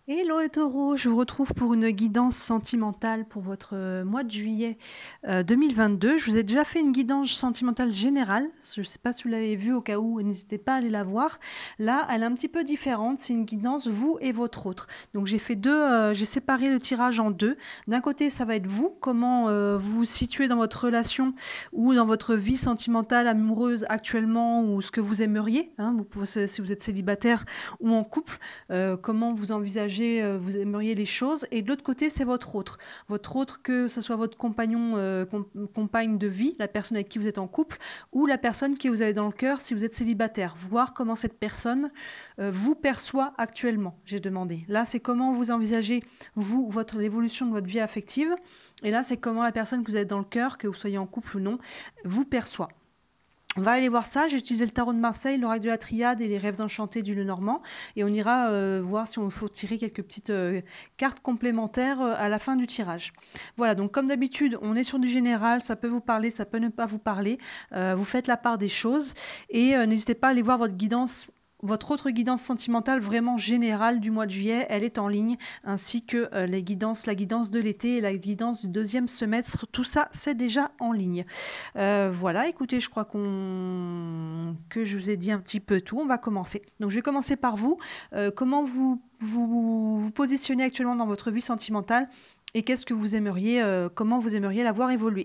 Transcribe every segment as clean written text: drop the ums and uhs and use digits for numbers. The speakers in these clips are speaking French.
Hello les taureaux, je vous retrouve pour une guidance sentimentale pour votre mois de juillet 2022. Je vous ai déjà fait une guidance sentimentale générale. Je ne sais pas si vous l'avez vue au cas où, n'hésitez pas à aller la voir. Là, elle est un petit peu différente. C'est une guidance vous et votre autre. Donc j'ai fait j'ai séparé le tirage en deux. D'un côté, ça va être vous, comment vous vous situez dans votre relation ou dans votre vie sentimentale, amoureuse actuellement ou ce que vous aimeriez. Hein, vous pouvez, si vous êtes célibataire ou en couple. Comment vous envisagez, vous aimeriez les choses. Et de l'autre côté, c'est votre autre. Votre autre, que ce soit votre compagnon, compagne de vie, la personne avec qui vous êtes en couple, ou la personne que vous avez dans le cœur si vous êtes célibataire. Voir comment cette personne vous perçoit actuellement, j'ai demandé. Là, c'est comment vous envisagez, vous, l'évolution de votre vie affective. Et là, c'est comment la personne que vous êtes dans le cœur, que vous soyez en couple ou non, vous perçoit. On va aller voir ça. J'ai utilisé le tarot de Marseille, l'oracle de la Triade et les rêves enchantés du Lenormand. Et on ira voir si on faut tirer quelques petites cartes complémentaires à la fin du tirage. Voilà, donc comme d'habitude, on est sur du général. Ça peut vous parler, ça peut ne pas vous parler. Vous faites la part des choses. Et n'hésitez pas à aller voir votre guidance. Votre autre guidance sentimentale vraiment générale du mois de juillet, elle est en ligne, ainsi que la guidance de l'été et la guidance du deuxième semestre. Tout ça, c'est déjà en ligne. Voilà, écoutez, je crois que je vous ai dit un petit peu tout. On va commencer. Donc, je vais commencer par vous. Comment vous positionnez actuellement dans votre vie sentimentale et qu'est-ce que vous aimeriez, comment vous aimeriez la voir évoluer.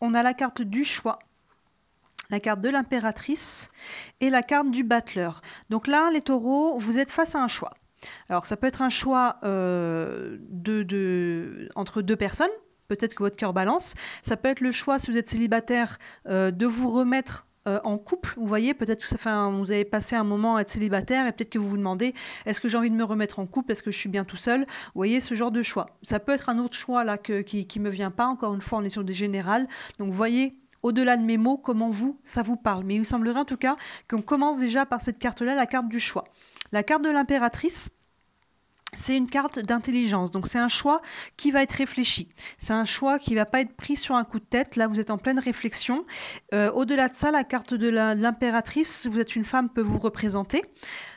On a la carte du choix, la carte de l'impératrice et la carte du battleur. Donc là, les taureaux, vous êtes face à un choix. Alors, ça peut être un choix entre deux personnes. Peut-être que votre cœur balance. Ça peut être le choix, si vous êtes célibataire, de vous remettre en couple. Vous voyez, peut-être que vous avez passé un moment à être célibataire et peut-être que vous vous demandez, est-ce que j'ai envie de me remettre en couple? Est-ce que je suis bien tout seul? Vous voyez, ce genre de choix. Ça peut être un autre choix là qui me vient pas. Encore une fois, on est sur des générales. Donc, vous voyez, au-delà de mes mots, comment ça vous parle. Mais il me semblerait en tout cas qu'on commence déjà par cette carte-là, la carte du choix. La carte de l'impératrice, c'est une carte d'intelligence, donc c'est un choix qui va être réfléchi. C'est un choix qui ne va pas être pris sur un coup de tête. Là, vous êtes en pleine réflexion. Au-delà de ça, la carte de l'impératrice, si vous êtes une femme, peut vous représenter.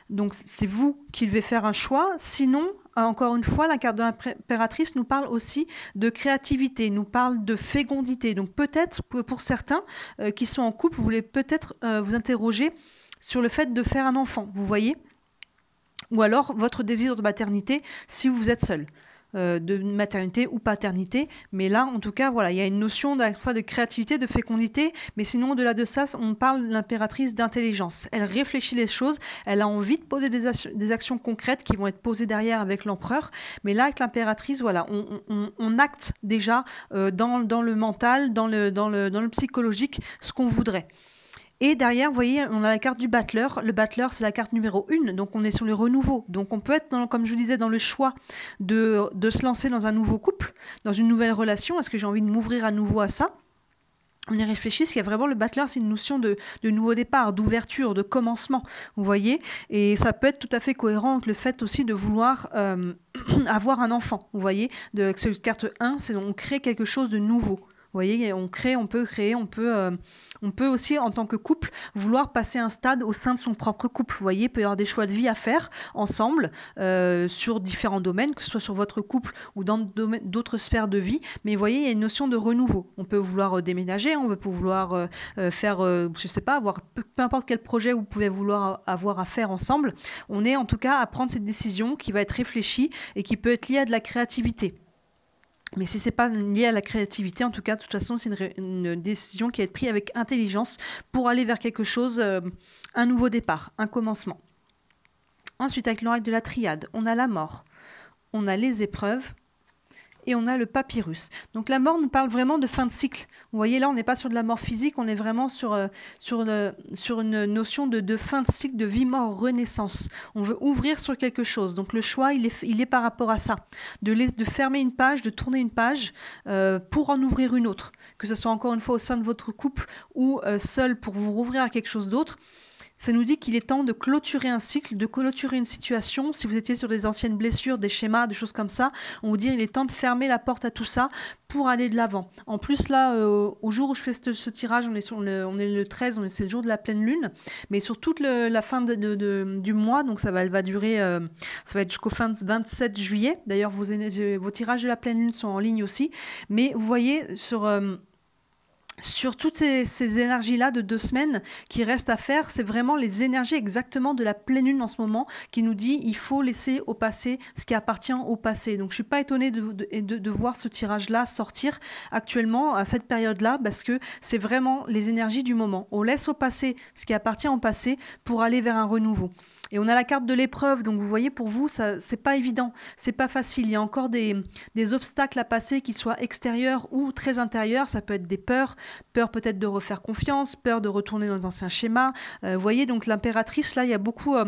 Donc c'est vous qui devez faire un choix. Sinon, encore une fois, la carte de l'impératrice nous parle aussi de créativité, nous parle de fécondité. Donc peut-être, pour certains qui sont en couple, vous voulez peut-être vous interroger sur le fait de faire un enfant, vous voyez ? Ou alors votre désir de maternité si vous êtes seul, de maternité ou paternité. Mais là, en tout cas, voilà, il y a une notion à la fois de créativité, de fécondité, mais sinon, au-delà de ça, on parle de l'impératrice d'intelligence. Elle réfléchit les choses, elle a envie de poser des actions concrètes qui vont être posées derrière avec l'empereur. Mais là, avec l'impératrice, voilà, on acte déjà dans le mental, dans le psychologique, ce qu'on voudrait. Et derrière, vous voyez, on a la carte du battleur. Le battleur, c'est la carte numéro 1, donc on est sur le renouveau. Donc on peut être, comme je vous disais, dans le choix de se lancer dans un nouveau couple, dans une nouvelle relation. Est-ce que j'ai envie de m'ouvrir à nouveau à ça ? On y réfléchit, parce qu'il y a vraiment le battleur, c'est une notion de nouveau départ, d'ouverture, de commencement, vous voyez. Et ça peut être tout à fait cohérent avec le fait aussi de vouloir avoir un enfant, vous voyez. Avec cette carte 1, c'est on crée quelque chose de nouveau. Vous voyez, on peut créer, on peut aussi, en tant que couple, vouloir passer un stade au sein de son propre couple. Vous voyez, il peut y avoir des choix de vie à faire ensemble sur différents domaines, que ce soit sur votre couple ou dans d'autres sphères de vie. Mais vous voyez, il y a une notion de renouveau. On peut vouloir déménager, on peut vouloir faire, je sais pas, avoir peu importe quel projet vous pouvez vouloir avoir à faire ensemble. On est en tout cas à prendre cette décision qui va être réfléchie et qui peut être liée à de la créativité. Mais si ce n'est pas lié à la créativité, en tout cas, de toute façon, c'est une décision qui va être prise avec intelligence pour aller vers quelque chose, un nouveau départ, un commencement. Ensuite, avec l'oracle de la Triade, on a la mort, on a les épreuves et on a le papyrus. Donc la mort nous parle vraiment de fin de cycle. Vous voyez, là, on n'est pas sur de la mort physique, on est vraiment sur une notion de fin de cycle, de vie, mort, renaissance. On veut ouvrir sur quelque chose. Donc le choix, il est par rapport à ça. De fermer une page, de tourner une page pour en ouvrir une autre. Que ce soit encore une fois au sein de votre couple ou seul pour vous rouvrir à quelque chose d'autre. Ça nous dit qu'il est temps de clôturer un cycle, de clôturer une situation. Si vous étiez sur des anciennes blessures, des schémas, des choses comme ça, on vous dit qu'il est temps de fermer la porte à tout ça pour aller de l'avant. En plus, là, au jour où je fais ce tirage, on est le 13, c'est le jour de la pleine lune, mais sur toute la fin du mois, donc elle va durer, ça va être jusqu'au 27 juillet. D'ailleurs, vos tirages de la pleine lune sont en ligne aussi. Mais vous voyez, sur toutes ces énergies-là de 2 semaines qui restent à faire, c'est vraiment les énergies exactement de la pleine lune en ce moment qui nous dit il faut laisser au passé ce qui appartient au passé. Donc je suis pas étonnée de voir ce tirage-là sortir actuellement à cette période-là parce que c'est vraiment les énergies du moment. On laisse au passé ce qui appartient au passé pour aller vers un renouveau. Et on a la carte de l'épreuve, donc vous voyez, pour vous, ça, c'est pas évident, c'est pas facile. Il y a encore des obstacles à passer, qu'ils soient extérieurs ou très intérieurs. Ça peut être des peurs peut-être de refaire confiance, peur de retourner dans les anciens schémas. Vous voyez, donc l'impératrice, là, il y a beaucoup, il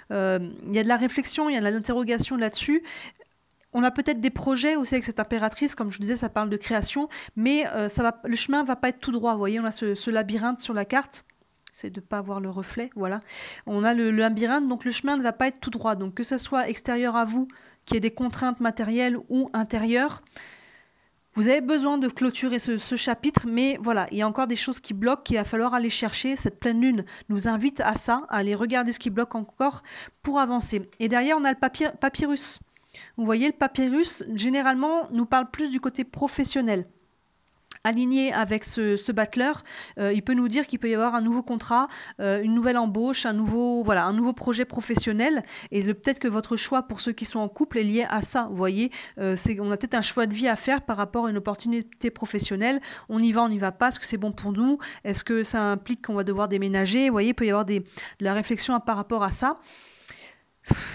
y a de la réflexion, il y a de l'interrogation là-dessus. On a peut-être des projets aussi avec cette impératrice, comme je disais, ça parle de création, mais le chemin va pas être tout droit. Vous voyez, on a ce labyrinthe sur la carte. C'est de ne pas avoir le reflet, voilà. On a le labyrinthe, donc le chemin ne va pas être tout droit. Donc que ce soit extérieur à vous, qu'il y ait des contraintes matérielles ou intérieures, vous avez besoin de clôturer ce chapitre, mais voilà, il y a encore des choses qui bloquent, qu'il va falloir aller chercher. Cette pleine lune nous invite à ça, à aller regarder ce qui bloque encore pour avancer. Et derrière, on a le papyrus. Vous voyez, le papyrus, généralement, nous parle plus du côté professionnel. Aligné avec ce battleur, il peut nous dire qu'il peut y avoir un nouveau contrat, une nouvelle embauche, un nouveau projet professionnel. Et peut-être que votre choix pour ceux qui sont en couple est lié à ça. Vous voyez, on a peut-être un choix de vie à faire par rapport à une opportunité professionnelle. On y va pas. Est-ce que c'est bon pour nous? Est-ce que ça implique qu'on va devoir déménager? Vous voyez, il peut y avoir de la réflexion par rapport à ça.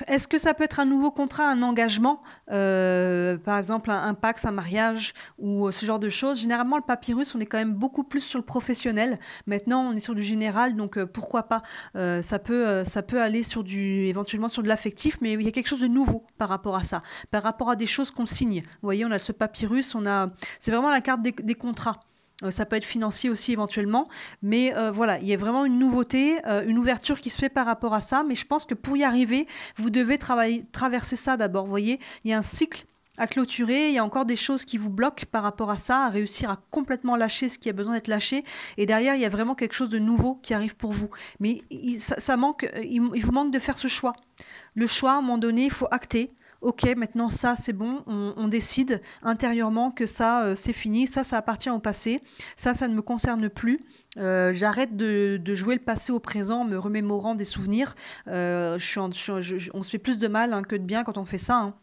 Est-ce que ça peut être un nouveau contrat, un engagement, par exemple un pax, un mariage ou ce genre de choses? Généralement, le papyrus, on est quand même beaucoup plus sur le professionnel. Maintenant, on est sur du général, donc pourquoi pas? Ça peut aller éventuellement sur de l'affectif, mais il y a quelque chose de nouveau par rapport à ça, par rapport à des choses qu'on signe. Vous voyez, on a ce papyrus, c'est vraiment la carte des contrats. Ça peut être financier aussi éventuellement, mais voilà, il y a vraiment une nouveauté, une ouverture qui se fait par rapport à ça, mais je pense que pour y arriver, vous devez traverser ça d'abord. Vous voyez, il y a un cycle à clôturer, il y a encore des choses qui vous bloquent par rapport à ça, à réussir à complètement lâcher ce qui a besoin d'être lâché, et derrière, il y a vraiment quelque chose de nouveau qui arrive pour vous. Mais il vous manque de faire ce choix. Le choix, à un moment donné, il faut acter. Ok, maintenant ça c'est bon, on décide intérieurement que ça c'est fini, ça appartient au passé, ça ne me concerne plus. J'arrête de jouer le passé au présent, me remémorant des souvenirs. On se fait plus de mal que de bien quand on fait ça. Hein.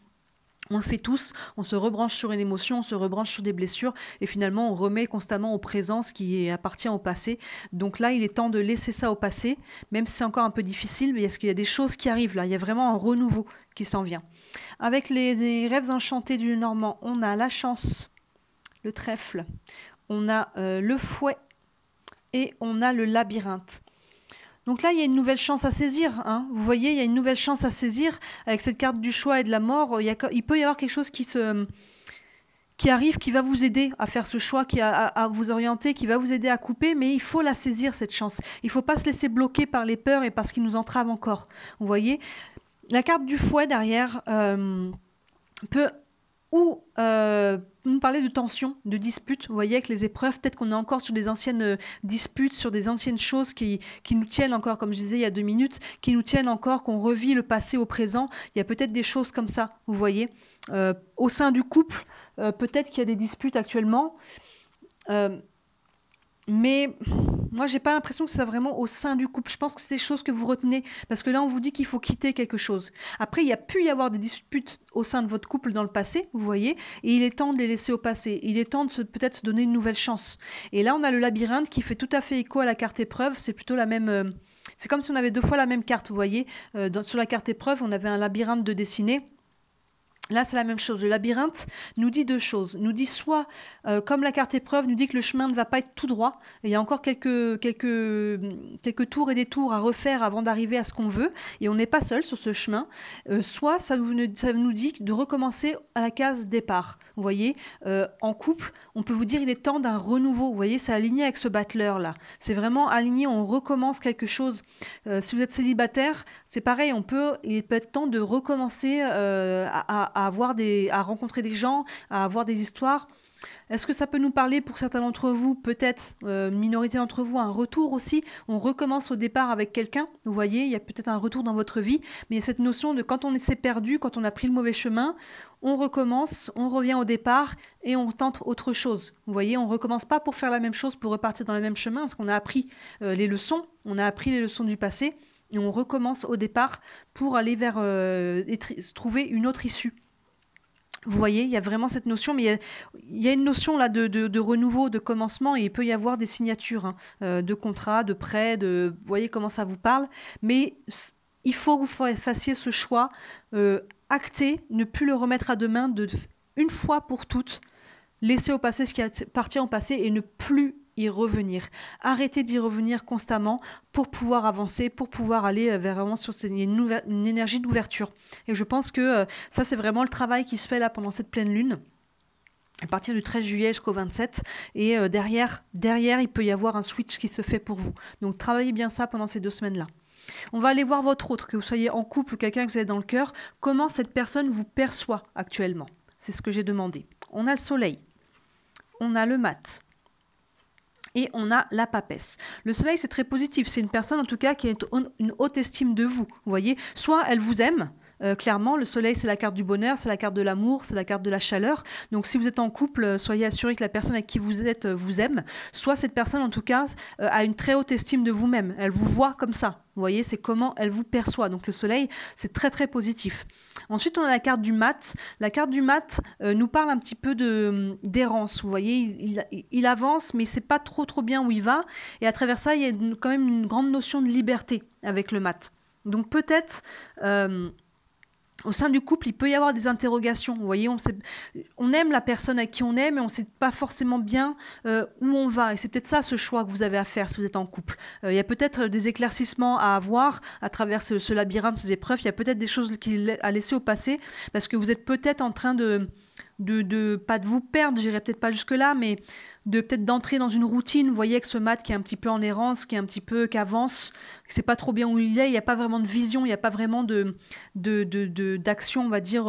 On le fait tous, on se rebranche sur une émotion, on se rebranche sur des blessures et finalement on remet constamment au présent ce qui appartient au passé. Donc là, il est temps de laisser ça au passé, même si c'est encore un peu difficile, mais est-ce qu'il y a des choses qui arrivent là? Il y a vraiment un renouveau qui s'en vient. Avec les rêves enchantés du Normand, on a la chance, le trèfle, on a le fouet et on a le labyrinthe. Donc là, il y a une nouvelle chance à saisir. Hein. Vous voyez, il y a une nouvelle chance à saisir avec cette carte du choix et de la mort. Il peut y avoir quelque chose qui arrive, qui va vous aider à faire ce choix, à vous orienter, qui va vous aider à couper, mais il faut la saisir, cette chance. Il ne faut pas se laisser bloquer par les peurs et par ce qui nous entrave encore. Vous voyez, la carte du fouet derrière peut nous parler de tension, de dispute. Vous voyez, avec les épreuves, peut-être qu'on est encore sur des anciennes disputes, sur des anciennes choses qui nous tiennent encore, comme je disais il y a 2 minutes, qui nous tiennent encore, qu'on revit le passé au présent. Il y a peut-être des choses comme ça, vous voyez. Au sein du couple, peut-être qu'il y a des disputes actuellement. Mais moi, j'ai pas l'impression que c'est vraiment au sein du couple. Je pense que c'est des choses que vous retenez. Parce que là, on vous dit qu'il faut quitter quelque chose. Après, il y a pu y avoir des disputes au sein de votre couple dans le passé, vous voyez. Et il est temps de les laisser au passé. Il est temps de peut-être se donner une nouvelle chance. Et là, on a le labyrinthe qui fait tout à fait écho à la carte épreuve. C'est plutôt la même... c'est comme si on avait 2 fois la même carte, vous voyez. Sur la carte épreuve, on avait un labyrinthe de dessiné. Là, c'est la même chose. Le labyrinthe nous dit deux choses. Nous dit soit, comme la carte épreuve, nous dit que le chemin ne va pas être tout droit. Et il y a encore quelques tours et détours à refaire avant d'arriver à ce qu'on veut. Et on n'est pas seul sur ce chemin. Soit, ça nous dit de recommencer à la case départ. Vous voyez, en couple, on peut vous dire il est temps d'un renouveau. Vous voyez, c'est aligné avec ce battleur-là. C'est vraiment aligné, on recommence quelque chose. Si vous êtes célibataire, c'est pareil, il peut être temps de recommencer à rencontrer des gens, à avoir des histoires. Est-ce que ça peut nous parler pour certains d'entre vous, peut-être, une minorité d'entre vous, un retour aussi? On recommence au départ avec quelqu'un, vous voyez, il y a peut-être un retour dans votre vie, mais il y a cette notion de quand on s'est perdu, quand on a pris le mauvais chemin, on recommence, on revient au départ et on tente autre chose. Vous voyez, on ne recommence pas pour faire la même chose, pour repartir dans le même chemin, parce qu'on a appris les leçons, on a appris les leçons du passé, et on recommence au départ pour aller vers trouver une autre issue. Vous voyez, il y a vraiment cette notion, mais il y a une notion là de renouveau, de commencement, et il peut y avoir des signatures de contrats, de prêts, vous voyez comment ça vous parle, mais il faut que vous fassiez ce choix acté, ne plus le remettre à demain, une fois pour toutes, laisser au passé ce qui appartient au passé et ne plus y revenir. Arrêtez d'y revenir constamment pour pouvoir avancer, pour pouvoir aller vers vraiment sur une énergie d'ouverture. Et je pense que ça, c'est vraiment le travail qui se fait là pendant cette pleine lune, à partir du 13 juillet jusqu'au 27. Et derrière, il peut y avoir un switch qui se fait pour vous. Donc, travaillez bien ça pendant ces 2 semaines-là. On va aller voir votre autre, que vous soyez en couple ou quelqu'un que vous avez dans le cœur, comment cette personne vous perçoit actuellement. C'est ce que j'ai demandé. On a le soleil, on a le mat, et on a la papesse. Le soleil, c'est très positif. C'est une personne, en tout cas, qui a une haute estime de vous. Vous voyez, soit elle vous aime, clairement, le soleil, c'est la carte du bonheur, c'est la carte de l'amour, c'est la carte de la chaleur. Donc, si vous êtes en couple, soyez assuré que la personne avec qui vous êtes vous aime. Soit cette personne, en tout cas, a une très haute estime de vous-même. Elle vous voit comme ça. Vous voyez, c'est comment elle vous perçoit. Donc, le soleil, c'est très, très positif. Ensuite, on a la carte du mat. La carte du mat nous parle un petit peu d'errance. Vous voyez, il avance, mais c'est pas trop bien où il va. Et à travers ça, il y a quand même une grande notion de liberté avec le mat. Donc, peut-être... au sein du couple, il peut y avoir des interrogations. Vous voyez, on aime la personne à qui on aime, mais on ne sait pas forcément bien où on va. Et c'est peut-être ça, ce choix que vous avez à faire si vous êtes en couple. Il y a peut-être des éclaircissements à avoir à travers ce labyrinthe, ces épreuves. Il y a peut-être des choses à laisser au passé, parce que vous êtes peut-être en train pas de vous perdre, j'irai peut-être pas jusque-là, mais peut-être d'entrer dans une routine, vous voyez, avec ce mat qui est un petit peu en errance, qui avance, qui sait pas trop bien où il est, il n'y a pas vraiment de vision, il n'y a pas vraiment d'action, on va dire,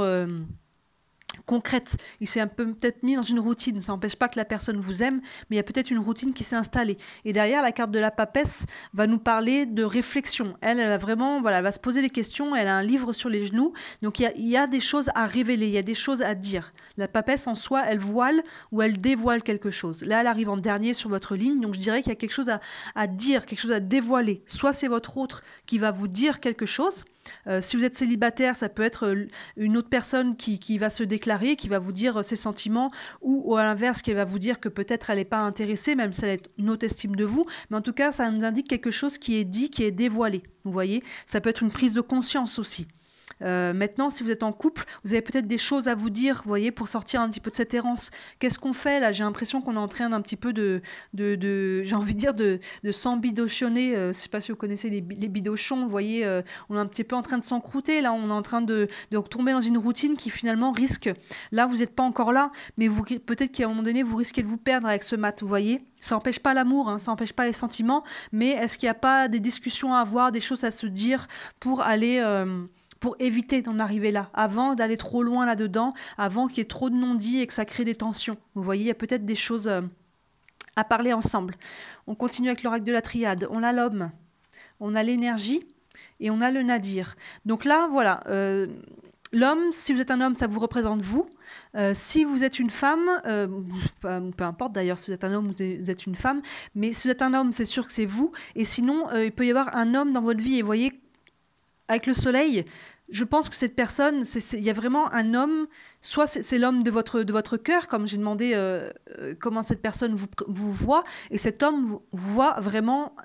concrète. Il s'est un peu peut-être mis dans une routine. Ça n'empêche pas que la personne vous aime, mais il y a peut-être une routine qui s'est installée. Et derrière, la carte de la papesse va nous parler de réflexion. Elle va vraiment, voilà, elle va se poser des questions. Elle a un livre sur les genoux. Donc, il y a des choses à révéler. Il y a des choses à dire. La papesse, en soi, elle voile ou elle dévoile quelque chose. Là, elle arrive en dernier sur votre ligne. Donc, je dirais qu'il y a quelque chose à dire, quelque chose à dévoiler. Soit c'est votre autre qui va vous dire quelque chose. Si vous êtes célibataire, ça peut être une autre personne qui va se déclarer, qui va vous dire ses sentiments, ou à l'inverse, qui va vous dire que peut-être elle n'est pas intéressée, même si elle a une haute estime de vous. Mais en tout cas, ça nous indique quelque chose qui est dit, qui est dévoilé. Vous voyez, ça peut être une prise de conscience aussi. Maintenant, si vous êtes en couple, vous avez peut-être des choses à vous dire, vous voyez, pour sortir un petit peu de cette errance. Qu'est-ce qu'on fait là? J'ai l'impression qu'on est en train d'un petit peu j'ai envie de dire, de s'embidochonner. Je ne sais pas si vous connaissez les bidochons, vous voyez, on est un petit peu en train de s'encrouter, là, on est en train de retomber dans une routine qui finalement risque, là, vous n'êtes pas encore là, mais peut-être qu'à un moment donné, vous risquez de vous perdre avec ce mat, vous voyez. Ça n'empêche pas l'amour, ça n'empêche pas les sentiments, mais est-ce qu'il n'y a pas des discussions à avoir, des choses à se dire pour aller... pour éviter d'en arriver là, avant d'aller trop loin là-dedans, avant qu'il y ait trop de non-dits et que ça crée des tensions. Vous voyez, il y a peut-être des choses à parler ensemble. On continue avec l'oracle de la triade. On a l'homme, on a l'énergie et on a le nadir. Donc là, voilà, l'homme, si vous êtes un homme, ça vous représente vous. Si vous êtes une femme, peu importe d'ailleurs si vous êtes un homme ou vous êtes une femme, mais si vous êtes un homme, c'est sûr que c'est vous. Et sinon, il peut y avoir un homme dans votre vie. Et vous voyez, avec le soleil, je pense que cette personne, il y a vraiment un homme, soit c'est l'homme de votre cœur, comme j'ai demandé comment cette personne vous voit, et cet homme vous voit vraiment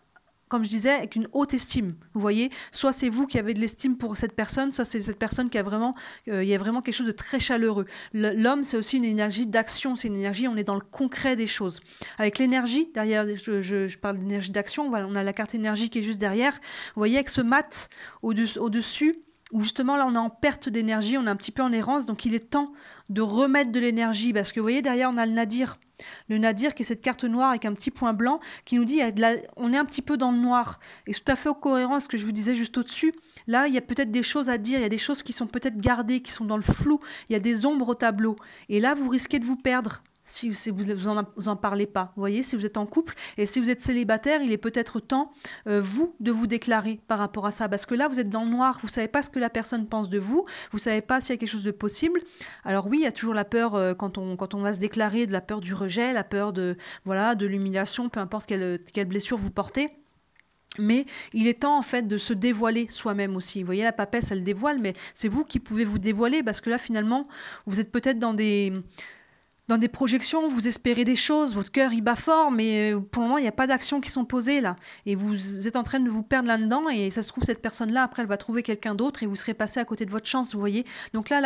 comme je disais, avec une haute estime. Vous voyez, soit c'est vous qui avez de l'estime pour cette personne, soit c'est cette personne qui a vraiment, il y a vraiment quelque chose de très chaleureux. L'homme, c'est aussi une énergie d'action, c'est une énergie, on est dans le concret des choses. Avec l'énergie, derrière, je parle d'énergie d'action, voilà, on a la carte énergie qui est juste derrière. Vous voyez, avec ce mat au-dessus, où justement là on est en perte d'énergie, on est un petit peu en errance, donc il est temps de remettre de l'énergie, parce que vous voyez derrière on a le nadir. Le nadir qui est cette carte noire avec un petit point blanc qui nous dit on est un petit peu dans le noir. Et c'est tout à fait cohérent à ce que je vous disais juste au-dessus. Là, il y a peut-être des choses à dire, il y a des choses qui sont peut-être gardées, qui sont dans le flou, il y a des ombres au tableau. Et là, vous risquez de vous perdre si vous en parlez pas. Vous voyez, si vous êtes en couple et si vous êtes célibataire, il est peut-être temps, vous, de vous déclarer par rapport à ça. Parce que là, vous êtes dans le noir, vous savez pas ce que la personne pense de vous, vous savez pas s'il y a quelque chose de possible. Alors oui, il y a toujours la peur quand on va se déclarer, de la peur du rejet, la peur de l'humiliation, peu importe quelle blessure vous portez. Mais il est temps en fait de se dévoiler soi-même aussi. Vous voyez, la papesse, elle dévoile, mais c'est vous qui pouvez vous dévoiler parce que là, finalement, vous êtes peut-être dans des projections, vous espérez des choses, votre cœur il bat fort, mais pour le moment il n'y a pas d'actions qui sont posées là. Et vous êtes en train de vous perdre là-dedans et ça se trouve cette personne-là, après elle va trouver quelqu'un d'autre et vous serez passé à côté de votre chance, vous voyez. Donc là,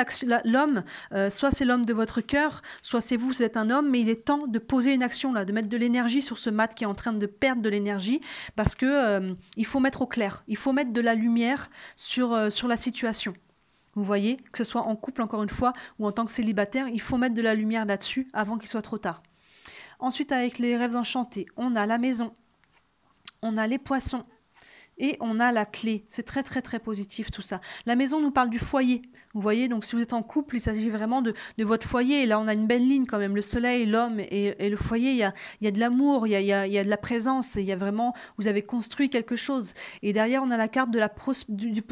l'homme, soit c'est l'homme de votre cœur, soit c'est vous êtes un homme, mais il est temps de poser une action là, de mettre de l'énergie sur ce mat qui est en train de perdre de l'énergie parce que il faut mettre au clair, il faut mettre de la lumière sur la situation. Vous voyez, que ce soit en couple, encore une fois, ou en tant que célibataire, il faut mettre de la lumière là-dessus avant qu'il soit trop tard. Ensuite, avec les rêves enchantés, on a la maison, on a les poissons et on a la clé. C'est très, très, très positif tout ça. La maison nous parle du foyer. Vous voyez, donc si vous êtes en couple, il s'agit vraiment de votre foyer. Et là, on a une belle ligne quand même. Le soleil, l'homme et le foyer, il y a de l'amour, il y a de la présence. Il y a vraiment, vous avez construit quelque chose. Et derrière, on a la carte de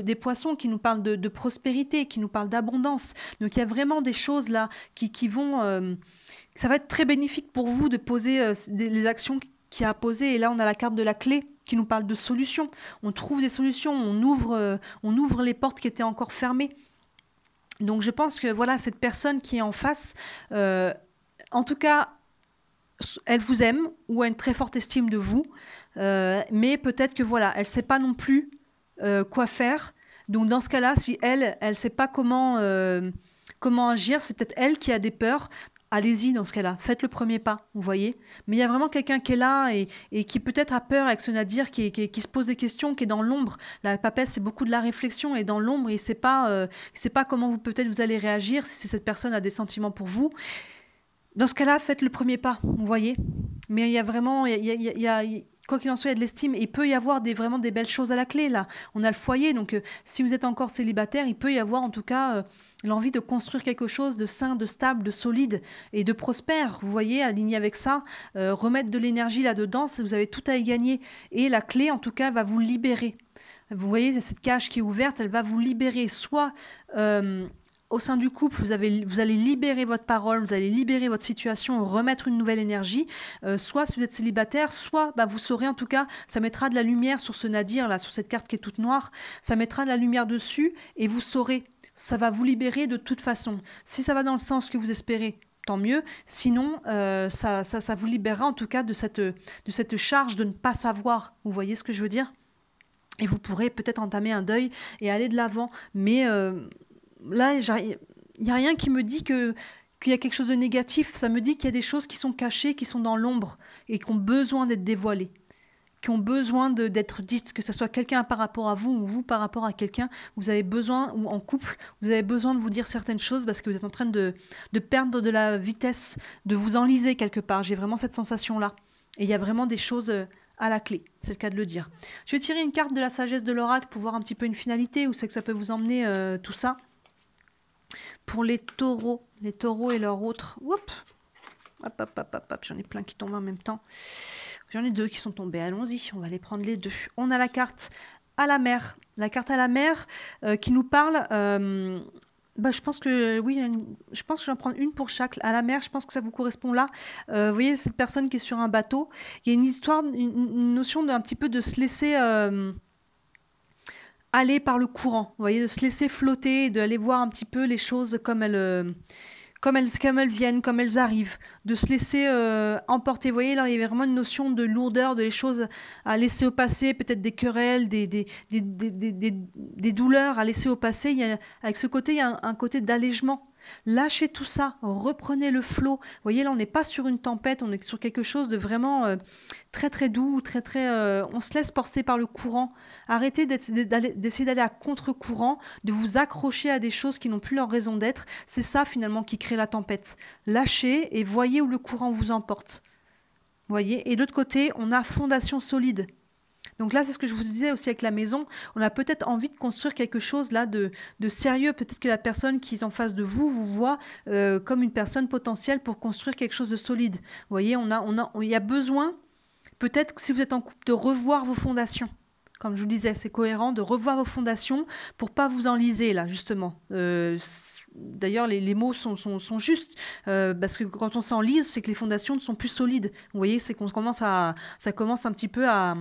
des poissons qui nous parle de prospérité, qui nous parle d'abondance. Donc, il y a vraiment des choses là qui vont... ça va être très bénéfique pour vous de poser les actions qu'il y a à poser. Et là, on a la carte de la clé qui nous parle de solutions. On trouve des solutions, on ouvre les portes qui étaient encore fermées. Donc je pense que voilà, cette personne qui est en face, en tout cas, elle vous aime ou a une très forte estime de vous, mais peut-être que voilà, elle ne sait pas non plus quoi faire. Donc dans ce cas-là, si elle ne sait pas comment agir, c'est peut-être elle qui a des peurs. Allez-y dans ce cas-là, faites le premier pas, vous voyez. Mais il y a vraiment quelqu'un qui est là et qui peut-être a peur avec ce nadir, qui se pose des questions, qui est dans l'ombre. La papesse, c'est beaucoup de la réflexion et dans l'ombre, il ne sait pas comment vous allez réagir, si cette personne a des sentiments pour vous. Dans ce cas-là, faites le premier pas, vous voyez. Mais il y a vraiment, quoi qu'il en soit, il y a de l'estime. Il peut y avoir vraiment des belles choses à la clé, là. On a le foyer, donc si vous êtes encore célibataire, il peut y avoir en tout cas l'envie de construire quelque chose de sain, de stable, de solide et de prospère. Vous voyez, aligné avec ça, remettre de l'énergie là-dedans, vous avez tout à y gagner. Et la clé, en tout cas, va vous libérer. Vous voyez, cette cage qui est ouverte, elle va vous libérer. Soit au sein du couple, vous allez libérer votre parole, vous allez libérer votre situation, remettre une nouvelle énergie. Soit si vous êtes célibataire, soit vous saurez, en tout cas, ça mettra de la lumière sur ce nadir, là, sur cette carte qui est toute noire. Ça mettra de la lumière dessus et vous saurez. Ça va vous libérer de toute façon. Si ça va dans le sens que vous espérez, tant mieux. Sinon, ça vous libérera en tout cas de cette charge de ne pas savoir. Vous voyez ce que je veux dire ? Et vous pourrez peut-être entamer un deuil et aller de l'avant. Mais là, il n'y a rien qui me dit qu'il y a quelque chose de négatif. Ça me dit qu'il y a des choses qui sont cachées, qui sont dans l'ombre et qui ont besoin d'être dévoilées, qui ont besoin d'être dites, que ce soit quelqu'un par rapport à vous ou vous par rapport à quelqu'un. Vous avez besoin, ou en couple, vous avez besoin de vous dire certaines choses parce que vous êtes en train de perdre de la vitesse, de vous enliser quelque part. J'ai vraiment cette sensation-là. Et il y a vraiment des choses à la clé, c'est le cas de le dire. Je vais tirer une carte de la sagesse de l'oracle pour voir un petit peu une finalité, où c'est que ça peut vous emmener tout ça. Pour les taureaux et leurs autres. Hop, j'en ai plein qui tombent en même temps. J'en ai deux qui sont tombés. Allons-y, on va les prendre les deux. On a la carte à la mer. La carte à la mer qui nous parle... je pense que oui, je pense que j'en prends une pour chaque. À la mer, je pense que ça vous correspond là. Vous voyez cette personne qui est sur un bateau. Il y a une histoire, une notion d'un petit peu de se laisser aller par le courant. Vous voyez, de se laisser flotter, d'aller voir un petit peu les choses comme elles comme elles viennent, comme elles arrivent, de se laisser emporter. Vous voyez, là, il y avait vraiment une notion de lourdeur, de les choses à laisser au passé, peut-être des querelles, des douleurs à laisser au passé. Avec ce côté, il y a un côté d'allègement. Lâchez tout ça, reprenez le flot. Vous voyez, là, on n'est pas sur une tempête, on est sur quelque chose de vraiment très très doux, on se laisse porter par le courant. Arrêtez d'essayer d'aller à contre-courant, de vous accrocher à des choses qui n'ont plus leur raison d'être. C'est ça finalement qui crée la tempête. Lâchez et voyez où le courant vous emporte. Voyez. Et de l'autre côté, on a fondation solide. Donc là, c'est ce que je vous disais aussi avec la maison. On a peut-être envie de construire quelque chose là de sérieux. Peut-être que la personne qui est en face de vous vous voit comme une personne potentielle pour construire quelque chose de solide. Vous voyez, il y a besoin, peut-être si vous êtes en couple, de revoir vos fondations. Comme je vous disais, c'est cohérent de revoir vos fondations pour pas vous enliser là, justement. D'ailleurs, les mots sont justes, parce que quand on s'enlise, c'est que les fondations ne sont plus solides. Vous voyez, c'est qu'on ça commence un petit peu à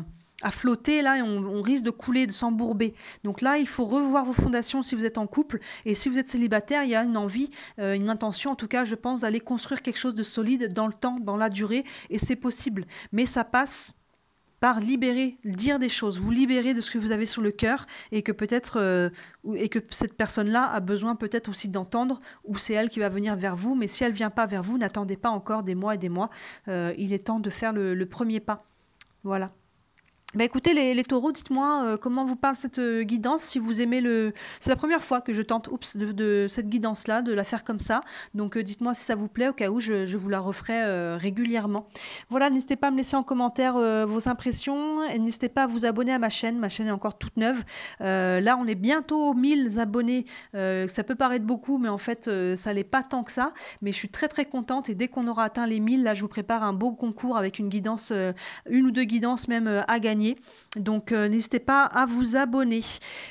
flotter là et on risque de couler, de s'embourber. Donc là, il faut revoir vos fondations si vous êtes en couple, et si vous êtes célibataire, il y a une envie, une intention en tout cas, je pense, d'aller construire quelque chose de solide dans le temps, dans la durée, et c'est possible. Mais ça passe par libérer, dire des choses, vous libérer de ce que vous avez sur le cœur, et que peut-être et que cette personne-là a besoin peut-être aussi d'entendre, ou c'est elle qui va venir vers vous. Mais si elle vient pas vers vous, n'attendez pas encore des mois et des mois. Il est temps de faire le premier pas. Voilà. Bah écoutez les taureaux, dites-moi comment vous parle cette guidance, si vous aimez le... C'est la première fois que je tente de cette guidance-là, de la faire comme ça. Donc dites-moi si ça vous plaît, au cas où je vous la referai régulièrement. Voilà, n'hésitez pas à me laisser en commentaire vos impressions, et n'hésitez pas à vous abonner à ma chaîne est encore toute neuve. Là, on est bientôt aux 1000 abonnés. Ça peut paraître beaucoup, mais en fait, ça l'est pas tant que ça. Mais je suis très très contente, et dès qu'on aura atteint les 1000, là, je vous prépare un beau concours avec une guidance, une ou deux guidances même à gagner. Donc n'hésitez pas à vous abonner.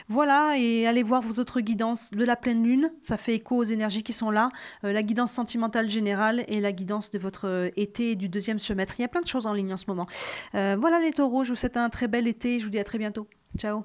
Voilà, et allez voir vos autres guidances de la pleine lune, ça fait écho aux énergies qui sont là, la guidance sentimentale générale et la guidance de votre été et du deuxième semestre. Il y a plein de choses en ligne en ce moment. Voilà les taureaux, je vous souhaite un très bel été, je vous dis à très bientôt. Ciao.